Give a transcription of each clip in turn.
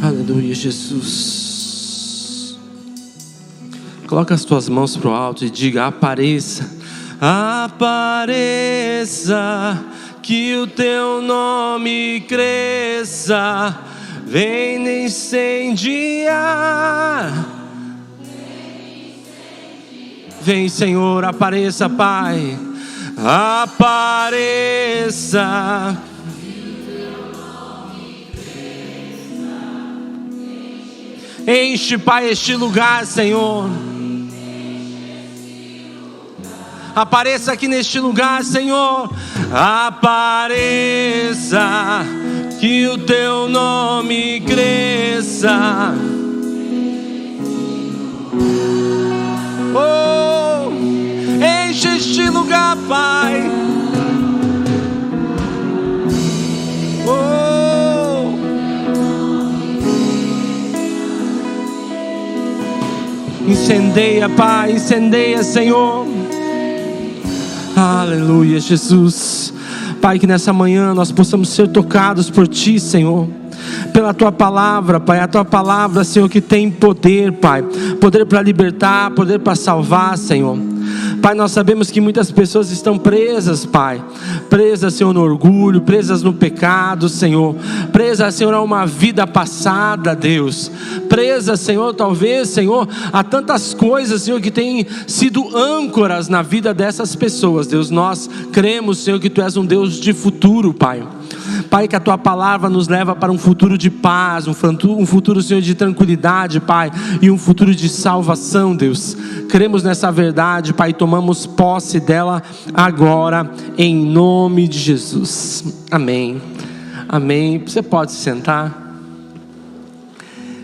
Aleluia, Jesus. Coloca as tuas mãos para o alto e diga: apareça, apareça, que o teu nome cresça, vem incendiar. Vem, Senhor, apareça, Pai, apareça. Enche, Pai, este lugar, Senhor. Apareça aqui neste lugar, Senhor. Apareça, que o teu nome cresça. Oh, enche este lugar, Pai. Oh, incendeia, Pai, incendeia, Senhor. Aleluia, Jesus. Pai, que nessa manhã nós possamos ser tocados por Ti, Senhor, pela Tua palavra, Pai. A Tua palavra, Senhor, que tem poder, Pai, poder para libertar, poder para salvar, Senhor. Pai, nós sabemos que muitas pessoas estão presas, Pai, presas, Senhor, no orgulho, presas no pecado, Senhor, presas, Senhor, a uma vida passada, Deus, presas, Senhor, talvez, Senhor, a tantas coisas, Senhor, que têm sido âncoras na vida dessas pessoas, Deus. Nós cremos, Senhor, que Tu és um Deus de futuro, Pai. Pai, que a Tua palavra nos leva para um futuro de paz, um futuro, Senhor, de tranquilidade, Pai, e um futuro de salvação, Deus. Cremos nessa verdade, Pai, e tomamos posse dela agora, em nome de Jesus. Amém. Amém. Você pode se sentar.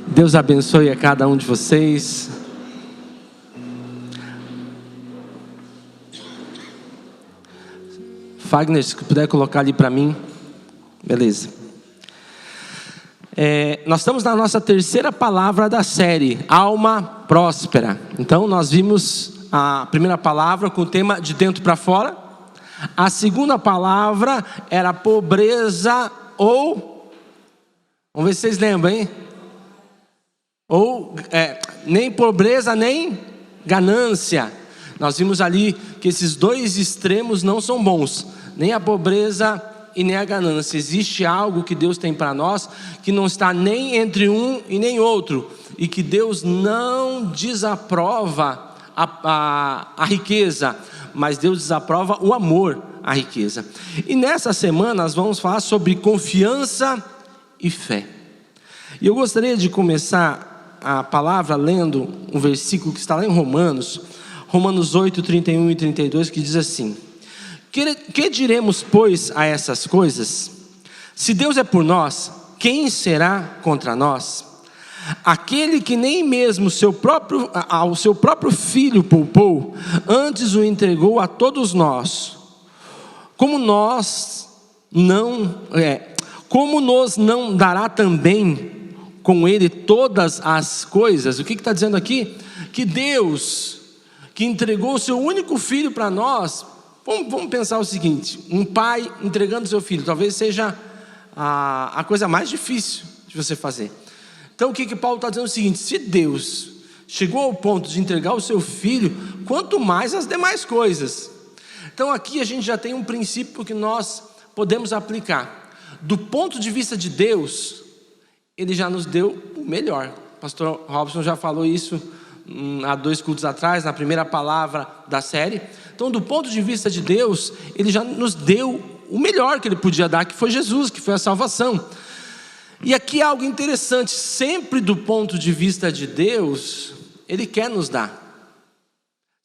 Deus abençoe a cada um de vocês. Fagner, se puder colocar ali para mim. Beleza. Nós estamos na nossa terceira palavra da série, alma próspera. Então nós vimos a primeira palavra com o tema de dentro para fora. A segunda palavra era pobreza ou... Vamos ver se vocês lembram, hein? Nem pobreza, nem ganância. Nós vimos ali que esses dois extremos não são bons. Nem a pobreza e nem a ganância. Existe algo que Deus tem para nós que não está nem entre um e nem outro, e que Deus não desaprova a riqueza, mas Deus desaprova o amor à riqueza. E nessa semana nós vamos falar sobre confiança e fé. E eu gostaria de começar a palavra lendo um versículo que está lá em Romanos 8, 31 e 32, que diz assim: Que diremos, pois, a essas coisas? Se Deus é por nós, quem será contra nós? Aquele que nem mesmo ao seu próprio Filho poupou, antes o entregou a todos nós, como nos não dará também com Ele todas as coisas? O que está dizendo aqui? Que Deus, que entregou o seu único Filho para nós. Vamos pensar o seguinte: um pai entregando seu filho, talvez seja a coisa mais difícil de você fazer. Então o que Paulo está dizendo é o seguinte: se Deus chegou ao ponto de entregar o seu filho, quanto mais as demais coisas. Então aqui a gente já tem um princípio que nós podemos aplicar. Do ponto de vista de Deus, Ele já nos deu o melhor. O pastor Robson já falou isso há 2 cultos atrás, na primeira palavra da série. Então, do ponto de vista de Deus, Ele já nos deu o melhor que Ele podia dar, que foi Jesus, que foi a salvação. E aqui algo interessante: sempre do ponto de vista de Deus, Ele quer nos dar.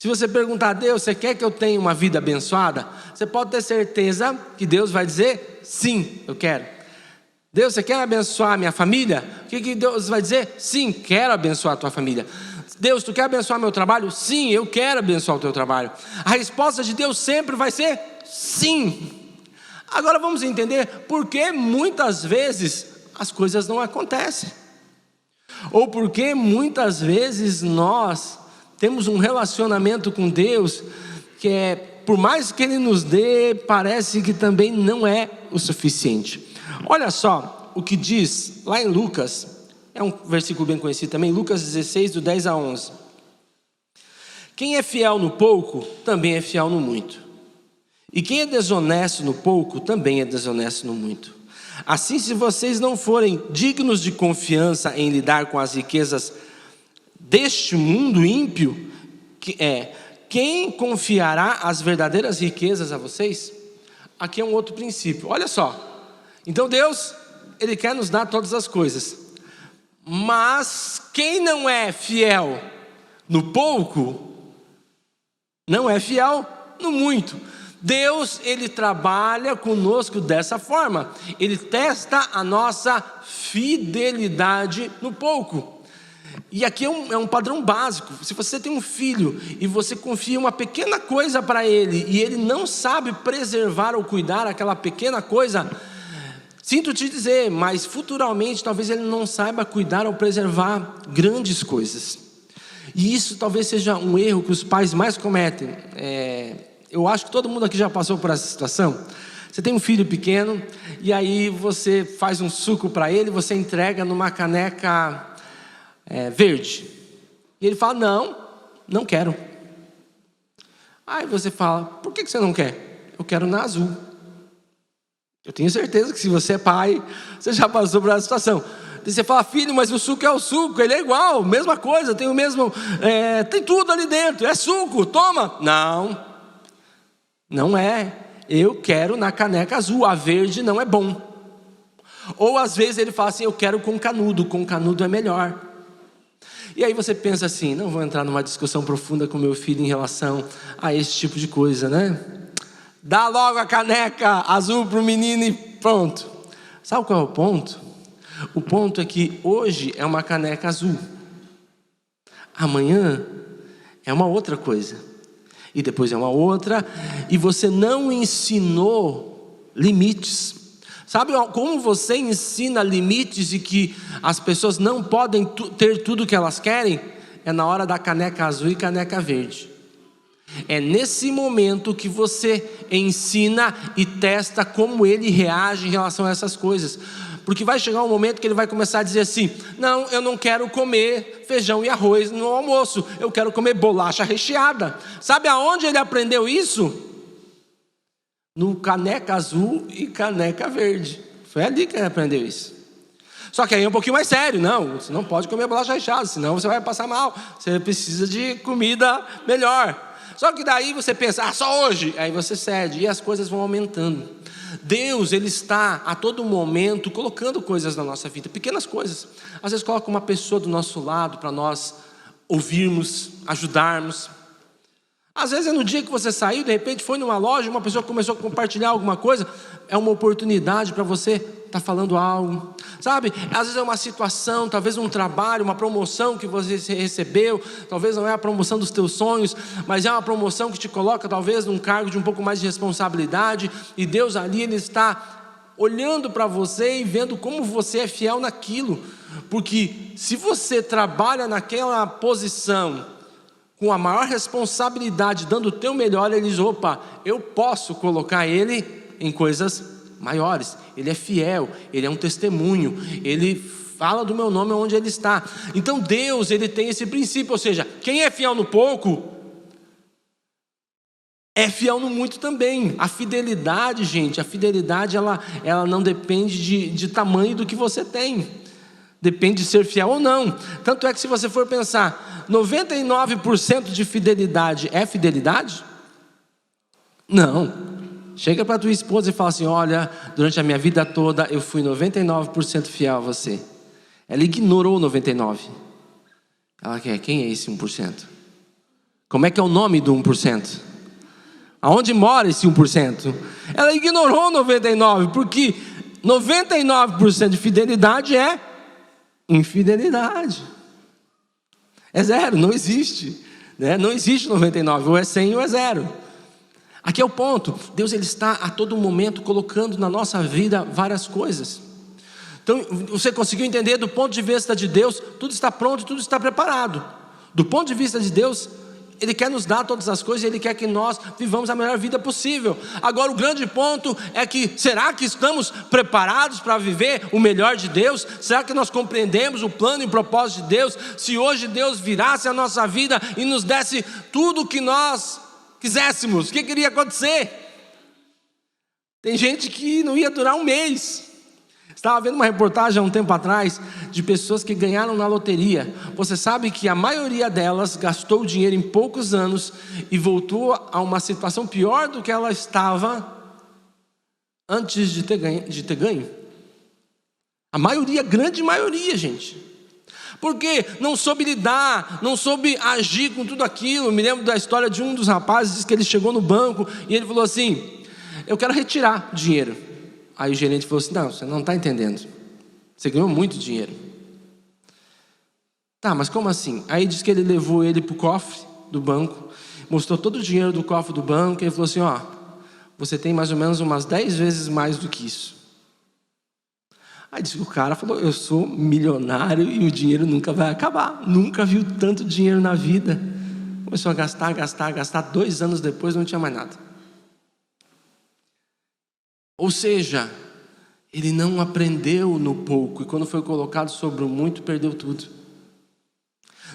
Se você perguntar a Deus: você quer que eu tenha uma vida abençoada? Você pode ter certeza que Deus vai dizer: sim, eu quero. Deus, você quer abençoar a minha família? O que Deus vai dizer? Sim, quero abençoar a tua família. Deus, tu quer abençoar meu trabalho? Sim, eu quero abençoar o teu trabalho. A resposta de Deus sempre vai ser sim. Agora vamos entender por que muitas vezes as coisas não acontecem, ou por que muitas vezes nós temos um relacionamento com Deus que é por mais que Ele nos dê, parece que também não é o suficiente. Olha só o que diz lá em Lucas, é um versículo bem conhecido também, Lucas 16, do 10 a 11. Quem é fiel no pouco, também é fiel no muito. E quem é desonesto no pouco, também é desonesto no muito. Assim, se vocês não forem dignos de confiança em lidar com as riquezas deste mundo ímpio, quem confiará as verdadeiras riquezas a vocês? Aqui é um outro princípio, olha só. Então Deus, Ele quer nos dar todas as coisas. Mas quem não é fiel no pouco, não é fiel no muito. Deus, Ele trabalha conosco dessa forma. Ele testa a nossa fidelidade no pouco. E aqui é um padrão básico. Se você tem um filho e você confia uma pequena coisa para ele, e ele não sabe preservar ou cuidar aquela pequena coisa, sinto te dizer, mas futuramente talvez ele não saiba cuidar ou preservar grandes coisas. E isso talvez seja um erro que os pais mais cometem. Eu acho que todo mundo aqui já passou por essa situação. Você tem um filho pequeno e aí você faz um suco para ele, você entrega numa caneca verde. E ele fala, não quero. Aí você fala, por que você não quer? Eu quero na azul. Eu tenho certeza que se você é pai, você já passou por essa situação. E você fala, filho, mas o suco é o suco, ele é igual, mesma coisa, tem o mesmo, tem tudo ali dentro, é suco, toma. Não é, eu quero na caneca azul, a verde não é bom. Ou às vezes ele fala assim, eu quero com canudo é melhor. E aí você pensa assim, não vou entrar numa discussão profunda com meu filho em relação a esse tipo de coisa, né? Dá logo a caneca azul para o menino e pronto. Sabe qual é o ponto? O ponto é que hoje é uma caneca azul. Amanhã é uma outra coisa. E depois é uma outra. E você não ensinou limites. Sabe como você ensina limites e que as pessoas não podem ter tudo o que elas querem? É na hora da caneca azul e caneca verde. É nesse momento que você ensina e testa como ele reage em relação a essas coisas. Porque vai chegar um momento que ele vai começar a dizer assim, não, eu não quero comer feijão e arroz no almoço, eu quero comer bolacha recheada. Sabe aonde ele aprendeu isso? No caneca azul e caneca verde. Foi ali que ele aprendeu isso. Só que aí é um pouquinho mais sério. Não, você não pode comer bolacha recheada, senão você vai passar mal. Você precisa de comida melhor. Só que daí você pensa, só hoje. Aí você cede e as coisas vão aumentando. Deus, Ele está a todo momento colocando coisas na nossa vida, pequenas coisas. Às vezes coloca uma pessoa do nosso lado para nós ouvirmos, ajudarmos. Às vezes é no dia que você saiu, de repente foi numa loja, uma pessoa começou a compartilhar alguma coisa, é uma oportunidade para você estar falando algo, sabe? Às vezes é uma situação, talvez um trabalho, uma promoção que você recebeu, talvez não é a promoção dos teus sonhos, mas é uma promoção que te coloca talvez num cargo de um pouco mais de responsabilidade, e Deus ali, Ele está olhando para você e vendo como você é fiel naquilo, porque se você trabalha naquela posição, com a maior responsabilidade, dando o teu melhor, ele diz, opa, eu posso colocar ele em coisas maiores. Ele é fiel, ele é um testemunho, ele fala do meu nome onde ele está. Então Deus, ele tem esse princípio, ou seja, quem é fiel no pouco, é fiel no muito também. A fidelidade, gente, a fidelidade ela não depende de tamanho do que você tem. Depende de ser fiel ou não. Tanto é que se você for pensar, 99% de fidelidade é fidelidade? Não. Chega para tua esposa e fala assim, olha, durante a minha vida toda eu fui 99% fiel a você. Ela ignorou 99%. Ela quer, quem é esse 1%? Como é que é o nome do 1%? Aonde mora esse 1%? Ela ignorou 99%, porque 99% de fidelidade é infidelidade. É zero, não existe, né? Não existe 99, ou é 100 ou é zero. Aqui é o ponto. Deus, Ele está a todo momento colocando na nossa vida várias coisas. Então você conseguiu entender? Do ponto de vista de Deus, tudo está pronto, tudo está preparado. Do ponto de vista de Deus, Ele quer nos dar todas as coisas, Ele quer que nós vivamos a melhor vida possível. Agora o grande ponto é que, será que estamos preparados para viver o melhor de Deus? Será que nós compreendemos o plano e o propósito de Deus? Se hoje Deus virasse a nossa vida e nos desse tudo o que nós quiséssemos, o que iria acontecer? Tem gente que não ia durar um mês. Estava vendo uma reportagem há um tempo atrás de pessoas que ganharam na loteria. Você sabe que a maioria delas gastou o dinheiro em poucos anos e voltou a uma situação pior do que ela estava antes de ter ganho. A maioria, grande maioria, gente. Porque não soube lidar, não soube agir com tudo aquilo. Me lembro da história de um dos rapazes, diz que ele chegou no banco e ele falou assim: eu quero retirar o dinheiro. Aí o gerente falou assim: não, você não está entendendo, você ganhou muito dinheiro. Tá, mas como assim? Aí diz que ele levou ele para o cofre do banco, mostrou todo o dinheiro do cofre do banco, e ele falou assim: ó, você tem mais ou menos umas 10 vezes mais do que isso. Aí disse que o cara falou: eu sou milionário e o dinheiro nunca vai acabar, nunca viu tanto dinheiro na vida. Começou a gastar, 2 anos depois não tinha mais nada. Ou seja, ele não aprendeu no pouco, e quando foi colocado sobre o muito, perdeu tudo.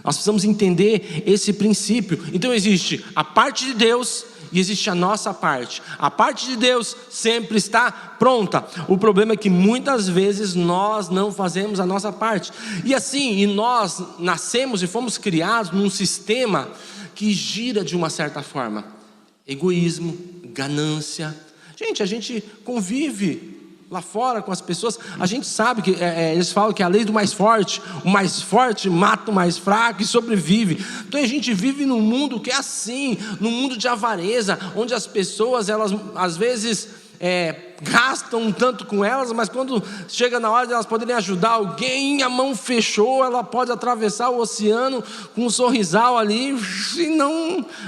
Nós precisamos entender esse princípio. Então existe a parte de Deus e existe a nossa parte. A parte de Deus sempre está pronta. O problema é que muitas vezes nós não fazemos a nossa parte. E nós nascemos e fomos criados num sistema que gira de uma certa forma. Egoísmo, ganância. Gente, a gente convive lá fora com as pessoas, a gente sabe que eles falam que é a lei do mais forte, o mais forte mata o mais fraco e sobrevive. Então a gente vive num mundo que é assim, num mundo de avareza, onde as pessoas, elas às vezes gastam um tanto com elas, mas quando chega na hora de elas poderem ajudar alguém, a mão fechou, ela pode atravessar o oceano com um sorrisal ali e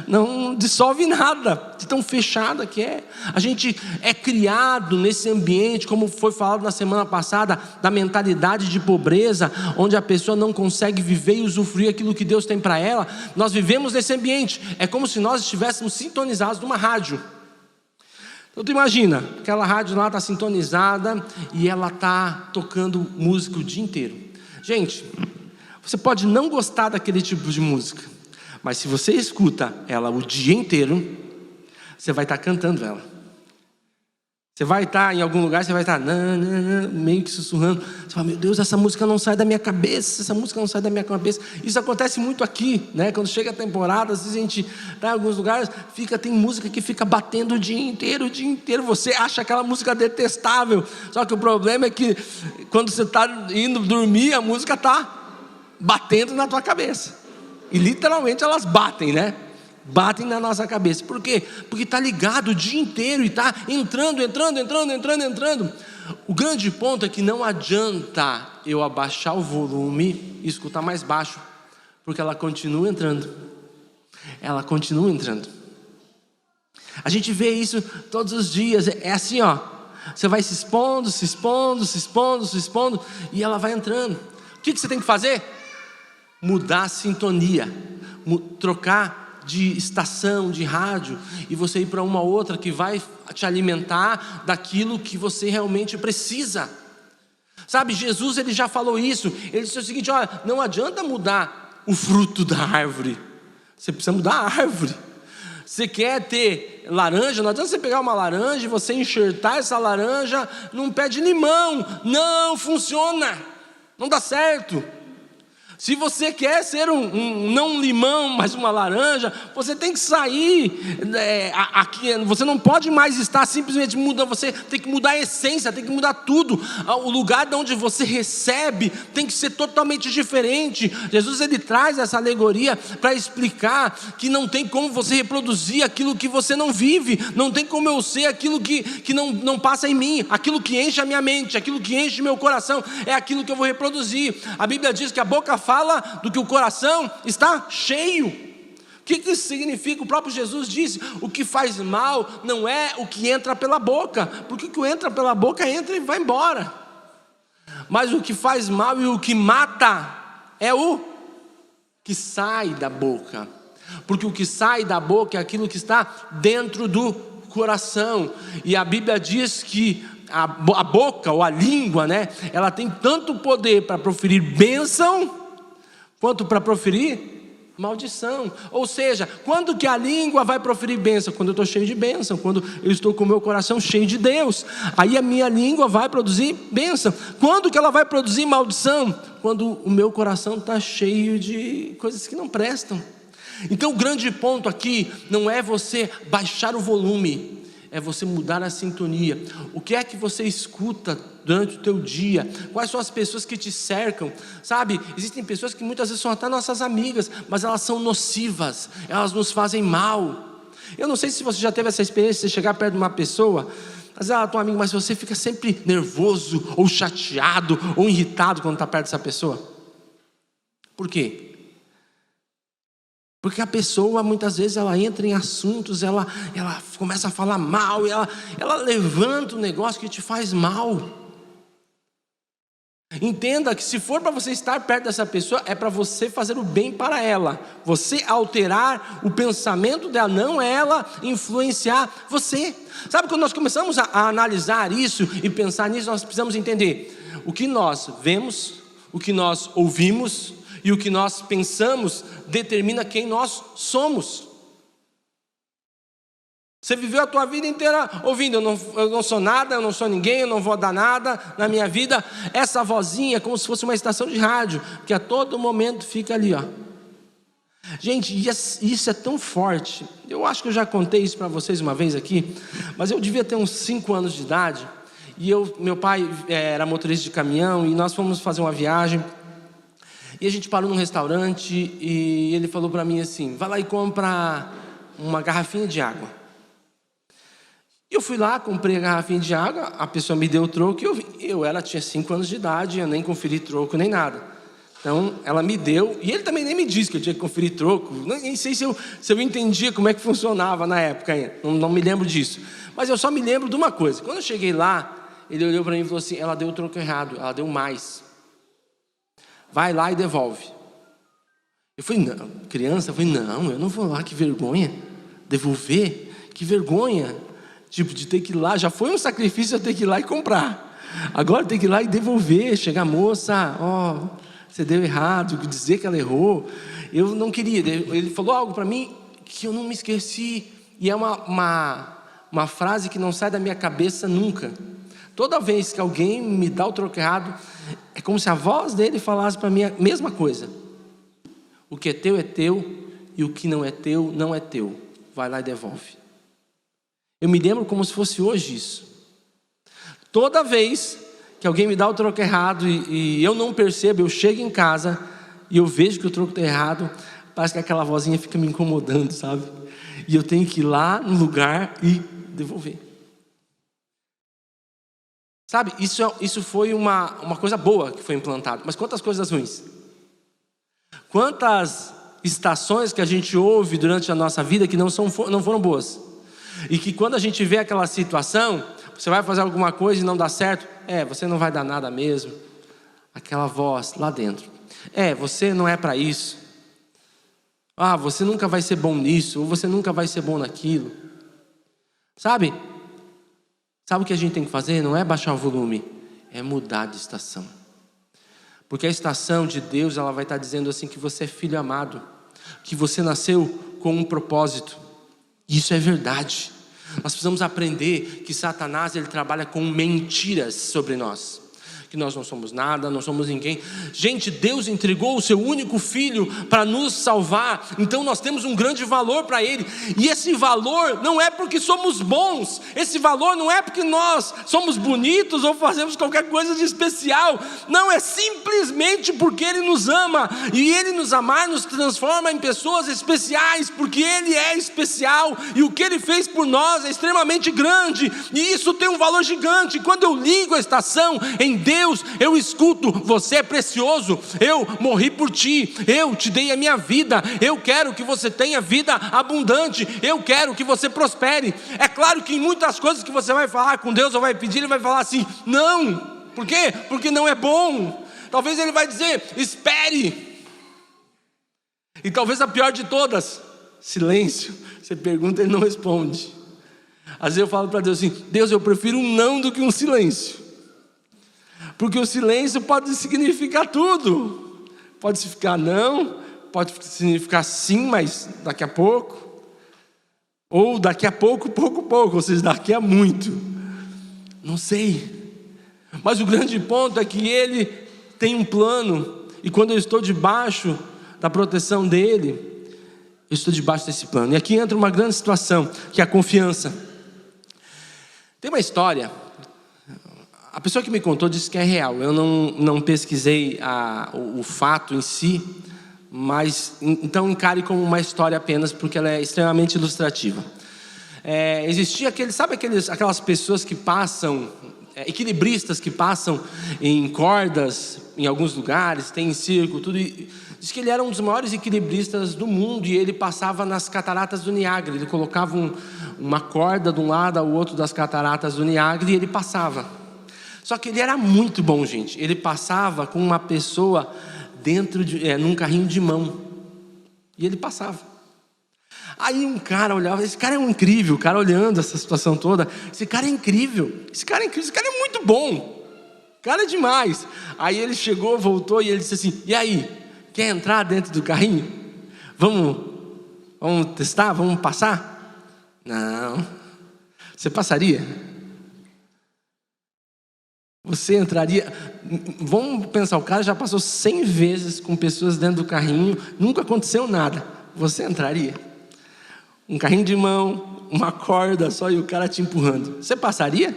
não dissolve nada, de tão fechada que é. A gente é criado nesse ambiente, como foi falado na semana passada, da mentalidade de pobreza, onde a pessoa não consegue viver e usufruir aquilo que Deus tem para ela. Nós vivemos nesse ambiente, é como se nós estivéssemos sintonizados numa rádio. Então tu imagina, aquela rádio lá está sintonizada e ela está tocando música o dia inteiro. Gente, você pode não gostar daquele tipo de música, mas se você escuta ela o dia inteiro, você vai estar cantando ela. Você vai estar em algum lugar, você vai estar meio que sussurrando. Você fala: meu Deus, essa música não sai da minha cabeça, essa música não sai da minha cabeça. Isso acontece muito aqui, né? Quando chega a temporada, às vezes a gente está em alguns lugares, tem música que fica batendo o dia inteiro. Você acha aquela música detestável. Só que o problema é que quando você está indo dormir, a música está batendo na tua cabeça. E literalmente elas batem, né? Batem na nossa cabeça. Por quê? Porque está ligado o dia inteiro e está entrando. O grande ponto é que não adianta eu abaixar o volume e escutar mais baixo, porque ela continua entrando. A gente vê isso todos os dias. É assim, ó. Você vai se expondo, e ela vai entrando. O que você tem que fazer? Mudar a sintonia, trocar de estação, de rádio, e você ir para uma outra que vai te alimentar daquilo que você realmente precisa. Sabe, Jesus, ele já falou isso. Ele disse o seguinte: olha, não adianta mudar o fruto da árvore, você precisa mudar a árvore. Você quer ter laranja, não adianta você pegar uma laranja e você enxertar essa laranja num pé de limão. Não funciona, não dá certo. Se você quer ser não um limão, mas uma laranja, você tem que sair aqui. Você não pode mais estar simplesmente mudando. Você tem que mudar a essência, tem que mudar tudo. O lugar de onde você recebe tem que ser totalmente diferente. Jesus, ele traz essa alegoria para explicar que não tem como você reproduzir aquilo que você não vive. Não tem como eu ser aquilo que não passa em mim. Aquilo que enche a minha mente, aquilo que enche meu coração, é aquilo que eu vou reproduzir. A Bíblia diz que a boca fala do que o coração está cheio. O que isso significa? O próprio Jesus disse: o que faz mal não é o que entra pela boca, porque o que entra pela boca entra e vai embora, mas o que faz mal e o que mata é o que sai da boca. porque o que sai da boca é aquilo que está dentro do coração. E a Bíblia diz que a boca ou a língua, né, ela tem tanto poder para proferir bênção quanto para proferir maldição. Ou seja, quando que a língua vai proferir bênção? Quando eu estou cheio de bênção, quando eu estou com o meu coração cheio de Deus, aí a minha língua vai produzir bênção. Quando que ela vai produzir maldição? Quando o meu coração está cheio de coisas que não prestam. Então o grande ponto aqui não é você baixar o volume, é você mudar a sintonia. O que é que você escuta durante o teu dia? Quais são as pessoas que te cercam? Sabe, existem pessoas que muitas vezes são até nossas amigas, mas elas são nocivas, elas nos fazem mal. Eu não sei se você já teve essa experiência de chegar perto de uma pessoa, mas ela é tua amiga, mas você fica sempre nervoso, ou chateado, ou irritado quando está perto dessa pessoa. Por quê? Porque a pessoa muitas vezes ela entra em assuntos, ela começa a falar mal, ela levanta um negócio que te faz mal. Entenda que se for para você estar perto dessa pessoa, é para você fazer o bem para ela, você alterar o pensamento dela, não ela influenciar você. Sabe, quando nós começamos a analisar isso e pensar nisso, nós precisamos entender o que nós vemos, o que nós ouvimos e o que nós pensamos determina quem nós somos. Você viveu a tua vida inteira ouvindo, eu não sou nada, eu não sou ninguém, eu não vou dar nada na minha vida. Essa vozinha é como se fosse uma estação de rádio, que a todo momento fica ali, ó. Gente, isso é tão forte. Eu acho que eu já contei isso para vocês uma vez aqui, mas eu devia ter uns 5 anos de idade, e meu pai era motorista de caminhão, e nós fomos fazer uma viagem, e a gente parou num restaurante, e ele falou para mim assim: vai lá e compra uma garrafinha de água. Eu fui lá, comprei a garrafinha de água, a pessoa me deu o troco, e ela tinha 5 anos de idade, eu nem conferi troco nem nada. Então ela me deu, e ele também nem me disse que eu tinha que conferir troco, nem sei se eu entendia como é que funcionava na época ainda, não me lembro disso. Mas eu só me lembro de uma coisa: quando eu cheguei lá, ele olhou para mim e falou assim: ela deu o troco errado, ela deu mais. Vai lá e devolve. Eu falei, não, criança, eu falei, não, eu não vou lá, que vergonha, devolver, que vergonha, tipo, de ter que ir lá, já foi um sacrifício eu ter que ir lá e comprar, agora ter que ir lá e devolver, chegar, moça, ó, você deu errado, dizer que ela errou. Eu não queria, ele falou algo para mim que eu não me esqueci, e é uma frase que não sai da minha cabeça nunca. Toda vez que alguém me dá o troco errado, é como se a voz dele falasse para mim a mesma coisa: o que é teu, e o que não é teu, não é teu. Vai lá e devolve. Eu me lembro como se fosse hoje isso. Toda vez que alguém me dá o troco errado e eu não percebo, eu chego em casa e eu vejo que o troco está errado, parece que aquela vozinha fica me incomodando, sabe? E eu tenho que ir lá no lugar e devolver. Sabe, isso foi uma coisa boa que foi implantada, mas quantas coisas ruins? Quantas estações que a gente ouve durante a nossa vida que não foram boas? E que quando a gente vê aquela situação, você vai fazer alguma coisa e não dá certo, você não vai dar nada mesmo. Aquela voz lá dentro, você não é para isso. Você nunca vai ser bom nisso, ou você nunca vai ser bom naquilo. Sabe o que a gente tem que fazer? Não é baixar o volume, é mudar de estação. Porque a estação de Deus, ela vai estar dizendo assim que você é filho amado, que você nasceu com um propósito. Isso é verdade. Nós precisamos aprender que Satanás, ele trabalha com mentiras sobre nós. Que nós não somos nada, não somos ninguém. Gente, Deus entregou o seu único filho para nos salvar. Então nós temos um grande valor para Ele. E esse valor não é porque somos bons. Esse valor não é porque nós somos bonitos ou fazemos qualquer coisa de especial. Não, é simplesmente porque Ele nos ama. E Ele nos amar nos transforma em pessoas especiais, porque Ele é especial. E o que Ele fez por nós é extremamente grande. E isso tem um valor gigante. Quando eu ligo a estação em Deus, eu escuto: você é precioso, eu morri por ti, eu te dei a minha vida, eu quero que você tenha vida abundante, eu quero que você prospere. É claro que em muitas coisas que você vai falar com Deus ou vai pedir, Ele vai falar assim: não. Por quê? Porque não é bom. Talvez Ele vai dizer: espere. E talvez a pior de todas: silêncio. Você pergunta, ele não responde. Às vezes eu falo para Deus assim: Deus, eu prefiro um não do que um silêncio. Porque o silêncio pode significar tudo. Pode significar não, pode significar sim, mas daqui a pouco. Ou daqui a pouco, ou seja, daqui a muito. Não sei. Mas o grande ponto é que Ele tem um plano. E quando eu estou debaixo da proteção dEle, eu estou debaixo desse plano. E aqui entra uma grande situação, que é a confiança. Tem uma história, a pessoa que me contou disse que é real. Eu não pesquisei o fato em si, mas então encare como uma história apenas, porque ela é extremamente ilustrativa. Existia aquelas pessoas que passam, equilibristas que passam em cordas em alguns lugares, tem em circo, tudo. E diz que ele era um dos maiores equilibristas do mundo, e ele passava nas cataratas do Niágara. Ele colocava uma corda de um lado ao outro das cataratas do Niágara e ele passava. Só que ele era muito bom, gente. Ele passava com uma pessoa num carrinho de mão, e ele passava. Aí um cara olhava, esse cara é incrível. O cara olhando essa situação toda, esse cara é incrível, esse cara é muito bom, cara é demais. Aí ele chegou, voltou e ele disse assim: e aí, quer entrar dentro do carrinho? Vamos testar, vamos passar? Não. Você passaria? Você entraria? Vamos pensar, o cara já passou 100 vezes com pessoas dentro do carrinho, nunca aconteceu nada. Você entraria? Um carrinho de mão, uma corda só e o cara te empurrando. Você passaria?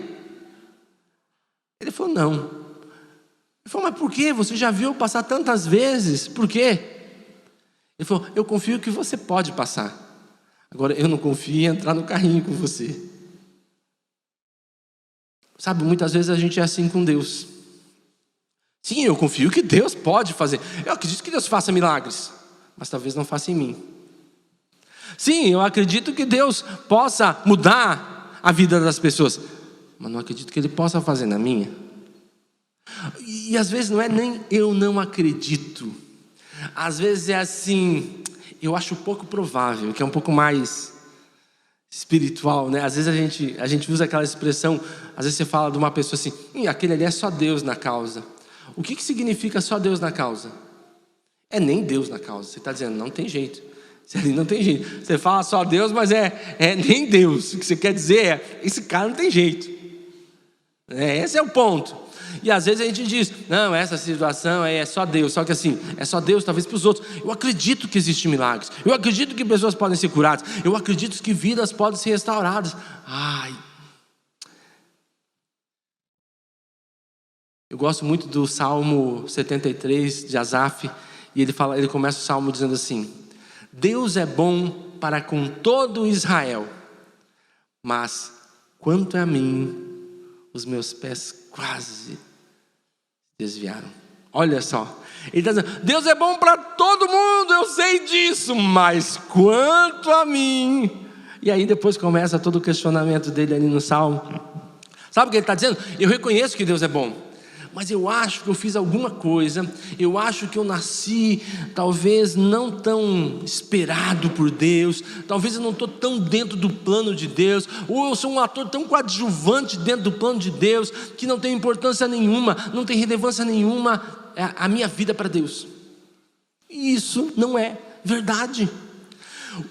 Ele falou: não. Ele falou: mas por quê? Você já viu eu passar tantas vezes, por quê? Ele falou: eu confio que você pode passar. Agora, eu não confio em entrar no carrinho com você. Sabe, muitas vezes a gente é assim com Deus. Sim, eu confio que Deus pode fazer. Eu acredito que Deus faça milagres, mas talvez não faça em mim. Sim, eu acredito que Deus possa mudar a vida das pessoas, mas não acredito que Ele possa fazer na minha. E às vezes não é nem eu não acredito. Às vezes é assim, eu acho pouco provável, que é um pouco mais espiritual, né? Às vezes a gente usa aquela expressão, às vezes você fala de uma pessoa assim: aquele ali é só Deus na causa. O que significa só Deus na causa? É nem Deus na causa. Você está dizendo, não tem jeito. Você ali não tem jeito. Você fala só Deus, mas é nem Deus. O que você quer dizer é: esse cara não tem jeito. Esse é o ponto. E às vezes a gente diz: não, essa situação é só Deus. Só que assim, é só Deus talvez para os outros. Eu acredito que existem milagres. Eu acredito que pessoas podem ser curadas. Eu acredito que vidas podem ser restauradas. Eu gosto muito do Salmo 73 de Asaf. E ele começa o Salmo dizendo assim: Deus é bom para com todo Israel, mas quanto a mim, os meus pés quase desviaram. Olha só, ele está dizendo: Deus é bom para todo mundo, eu sei disso, mas quanto a mim. E aí depois começa todo o questionamento dele ali no Salmo. Sabe o que ele está dizendo? Eu reconheço que Deus é bom, mas eu acho que eu fiz alguma coisa, eu acho que eu nasci talvez não tão esperado por Deus, talvez eu não estou tão dentro do plano de Deus, ou eu sou um ator tão coadjuvante dentro do plano de Deus, que não tem importância nenhuma, não tem relevância nenhuma a minha vida para Deus. E isso não é verdade.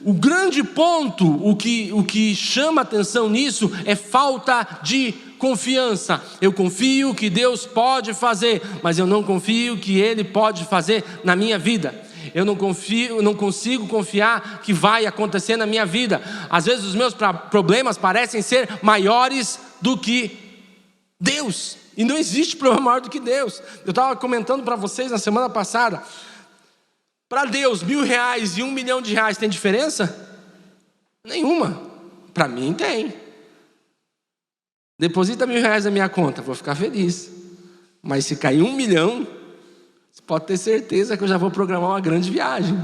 O grande ponto, o que chama atenção nisso é falta de confiança. Eu confio que Deus pode fazer, mas eu não confio que Ele pode fazer na minha vida. Eu não consigo confiar que vai acontecer na minha vida. Às vezes os meus problemas parecem ser maiores do que Deus, e não existe problema maior do que Deus. Eu estava comentando para vocês na semana passada, para Deus, R$1.000 e R$1 milhão tem diferença? Nenhuma. Para mim tem. Deposita R$1.000 na minha conta, vou ficar feliz. Mas se cair 1 milhão, você pode ter certeza que eu já vou programar uma grande viagem.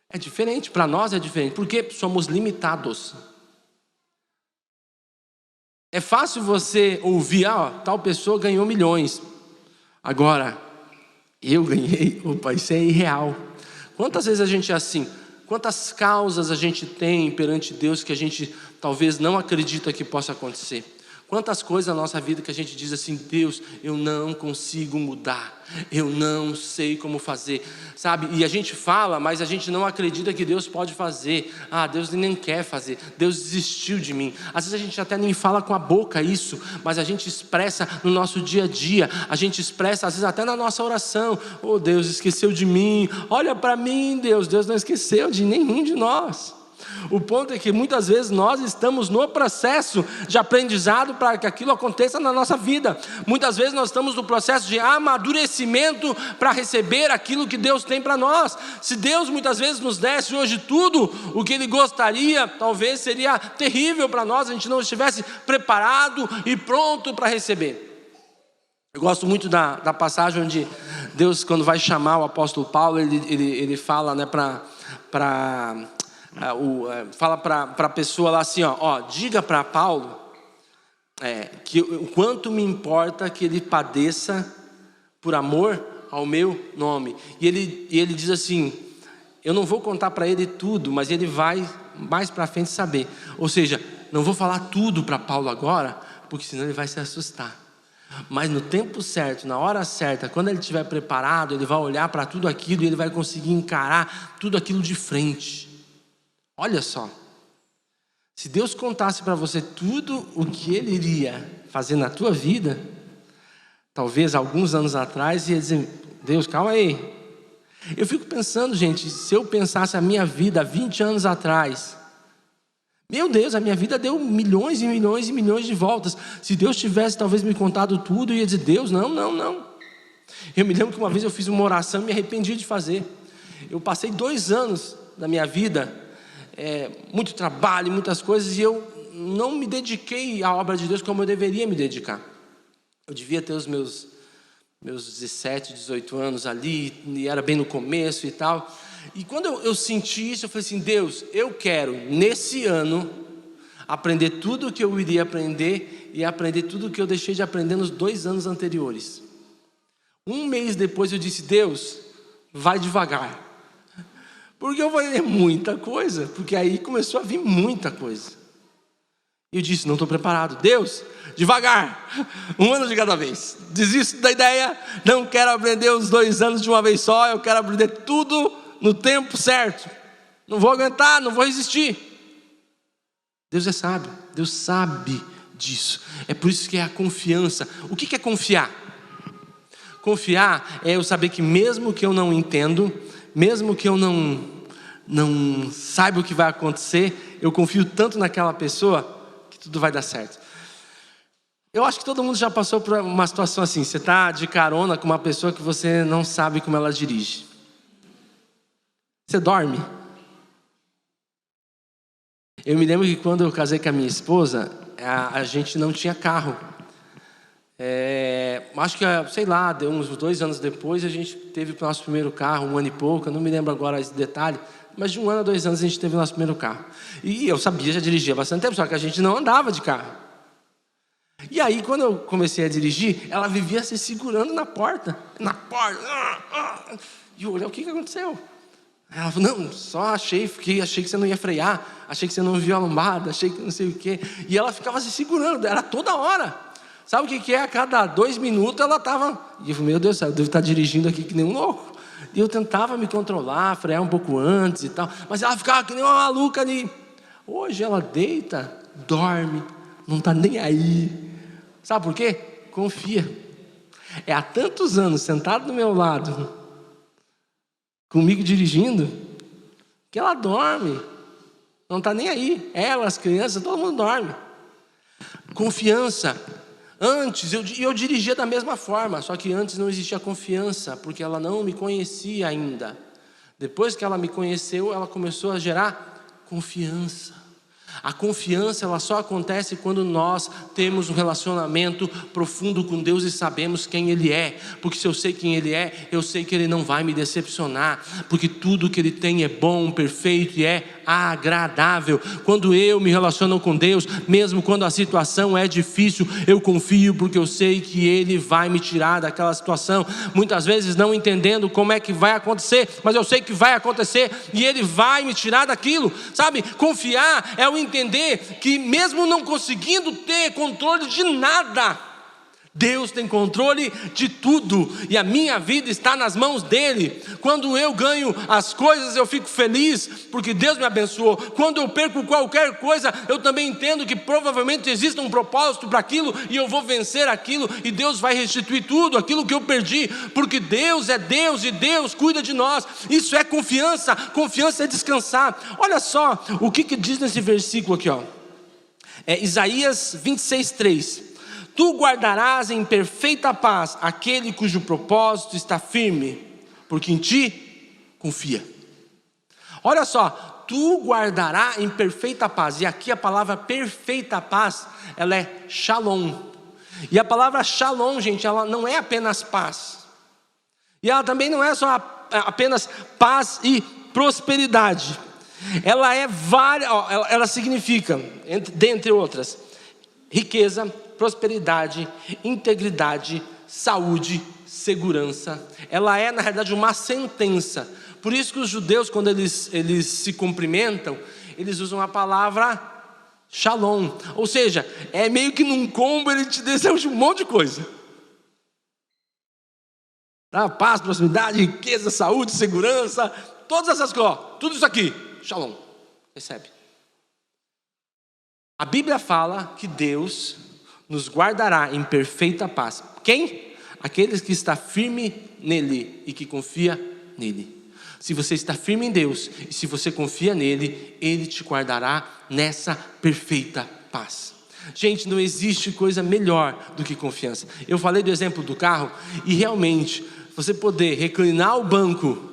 É diferente, para nós é diferente, porque somos limitados. É fácil você ouvir: tal pessoa ganhou milhões. Agora, eu ganhei, opa, isso é irreal. Quantas vezes a gente é assim: Quantas causas a gente tem perante Deus que a gente talvez não acredita que possa acontecer. Quantas coisas na nossa vida que a gente diz assim: Deus, eu não consigo mudar, eu não sei como fazer, sabe? E a gente fala, mas a gente não acredita que Deus pode fazer. Deus nem quer fazer, Deus desistiu de mim. Às vezes a gente até nem fala com a boca isso, mas a gente expressa no nosso dia a dia, a gente expressa às vezes até na nossa oração: oh, Deus esqueceu de mim, olha para mim, Deus não esqueceu de nenhum de nós. O ponto é que muitas vezes nós estamos no processo de aprendizado para que aquilo aconteça na nossa vida. Muitas vezes nós estamos no processo de amadurecimento para receber aquilo que Deus tem para nós. Se Deus muitas vezes nos desse hoje tudo o que Ele gostaria, talvez seria terrível para nós, a gente não estivesse preparado e pronto para receber. Eu gosto muito da passagem onde Deus, quando vai chamar o apóstolo Paulo, ele fala, né, fala para a pessoa lá assim, diga para Paulo que o quanto me importa que ele padeça por amor ao meu nome. E ele diz assim: eu não vou contar para ele tudo, mas ele vai mais para frente saber. Ou seja, não vou falar tudo para Paulo agora, porque senão ele vai se assustar. Mas no tempo certo, na hora certa, quando ele estiver preparado, ele vai olhar para tudo aquilo e ele vai conseguir encarar tudo aquilo de frente. Olha só, se Deus contasse para você tudo o que Ele iria fazer na tua vida, talvez alguns anos atrás ia dizer: Deus, calma aí. Eu fico pensando, gente, se eu pensasse a minha vida há 20 anos atrás, meu Deus, a minha vida deu milhões e milhões e milhões de voltas. Se Deus tivesse talvez me contado tudo, eu ia dizer: Deus, não. Eu me lembro que uma vez eu fiz uma oração e me arrependi de fazer. Eu passei 2 anos da minha vida, muito trabalho, muitas coisas, e eu não me dediquei à obra de Deus como eu deveria me dedicar. Eu devia ter os meus 17, 18 anos ali, e era bem no começo e tal. E quando eu senti isso, eu falei assim: Deus, eu quero nesse ano aprender tudo o que eu iria aprender e aprender tudo o que eu deixei de aprender nos 2 anos anteriores. 1 mês depois eu disse: Deus, vai devagar. Porque eu falei: é muita coisa, porque aí começou a vir muita coisa. E eu disse: não estou preparado. Deus, devagar, 1 ano de cada vez. Desisto da ideia, não quero aprender os 2 anos de uma vez só, eu quero aprender tudo no tempo certo. Não vou aguentar, não vou resistir. Deus é sábio, Deus sabe disso. É por isso que é a confiança. O que é confiar? Confiar é eu saber que mesmo que eu não entendo, mesmo que eu não saiba o que vai acontecer, eu confio tanto naquela pessoa que tudo vai dar certo. Eu acho que todo mundo já passou por uma situação assim: você está de carona com uma pessoa que você não sabe como ela dirige. Você dorme. Eu me lembro que quando eu casei com a minha esposa, a gente não tinha carro. Acho que, sei lá, deu uns 2 anos depois, a gente teve o nosso primeiro carro, 1 ano e pouco, eu não me lembro agora esse detalhe, mas de 1 ano a 2 anos a gente teve o nosso primeiro carro. E eu sabia, já dirigia há bastante tempo, só que a gente não andava de carro. E aí, quando eu comecei a dirigir, ela vivia se segurando na porta. E eu olhei: o que aconteceu? Ela falou: não, só achei que você não ia frear, achei que você não viu a lombada, achei que não sei o quê. E ela ficava se segurando, era toda hora. Sabe o que é? A cada 2 minutos ela estava... E eu falei: meu Deus do céu, eu devo estar dirigindo aqui que nem um louco. E eu tentava me controlar, frear um pouco antes e tal, mas ela ficava que nem uma maluca ali. Hoje ela deita, dorme, não está nem aí. Sabe por quê? Confia. Há tantos anos sentado do meu lado, comigo dirigindo, que ela dorme, não está nem aí. Ela, as crianças, todo mundo dorme. Confiança. Antes eu dirigia da mesma forma, só que antes não existia confiança, porque ela não me conhecia ainda. Depois que ela me conheceu, ela começou a gerar confiança. A confiança, ela só acontece quando nós temos um relacionamento profundo com Deus e sabemos quem Ele é. Porque se eu sei quem Ele é, eu sei que Ele não vai me decepcionar, porque tudo que Ele tem é bom, perfeito e é agradável. Quando eu me relaciono com Deus, mesmo quando a situação é difícil, eu confio porque eu sei que Ele vai me tirar daquela situação. Muitas vezes não entendendo como é que vai acontecer, mas eu sei que vai acontecer e Ele vai me tirar daquilo. Sabe, confiar é o entender que mesmo não conseguindo ter controle de nada, Deus tem controle de tudo e a minha vida está nas mãos dEle. Quando eu ganho as coisas, eu fico feliz porque Deus me abençoou. Quando eu perco qualquer coisa, eu também entendo que provavelmente existe um propósito para aquilo e eu vou vencer aquilo e Deus vai restituir tudo aquilo que eu perdi, porque Deus é Deus e Deus cuida de nós. Isso é confiança. Confiança é descansar. Olha só o que diz nesse versículo aqui, ó. Isaías 26:3. Tu guardarás em perfeita paz aquele cujo propósito está firme, porque em ti confia. Olha só, tu guardarás em perfeita paz. E aqui a palavra perfeita paz, ela é shalom. E a palavra shalom, gente, ela não é apenas paz. E ela também não é só apenas paz e prosperidade. Ela é várias, ela significa, dentre outras, riqueza, prosperidade, integridade, saúde, segurança. Ela é na realidade uma sentença. Por isso que os judeus, quando eles se cumprimentam, eles usam a palavra shalom. Ou seja, é meio que num combo ele te deseja um monte de coisa. Paz, prosperidade, riqueza, saúde, segurança, todas essas coisas, tudo isso aqui, shalom, recebe. A Bíblia fala que Deus nos guardará em perfeita paz. Quem? Aqueles que estão firme nele e que confia nele. Se você está firme em Deus e se você confia nele, Ele te guardará nessa perfeita paz. Gente, não existe coisa melhor do que confiança. Eu falei do exemplo do carro e realmente você poder reclinar o banco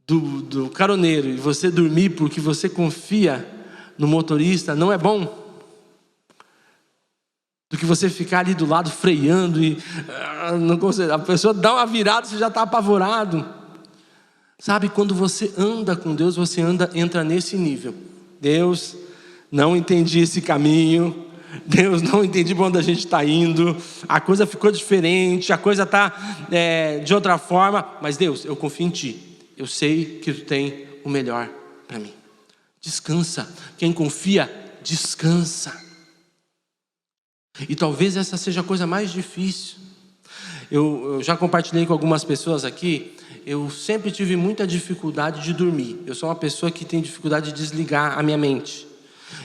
do caroneiro e você dormir porque você confia no motorista, não é bom? Do que você ficar ali do lado freando e não consegue, a pessoa dá uma virada, você já está apavorado. Sabe, quando você anda com Deus, você entra nesse nível. Deus, não entendi esse caminho. Deus, não entendi para onde a gente está indo. A coisa ficou diferente, a coisa está de outra forma. Mas Deus, eu confio em Ti. Eu sei que Tu tem o melhor para mim. Descansa. Quem confia, descansa. E talvez essa seja a coisa mais difícil. Eu já compartilhei com algumas pessoas aqui. Eu sempre tive muita dificuldade de dormir. Eu sou uma pessoa que tem dificuldade de desligar a minha mente.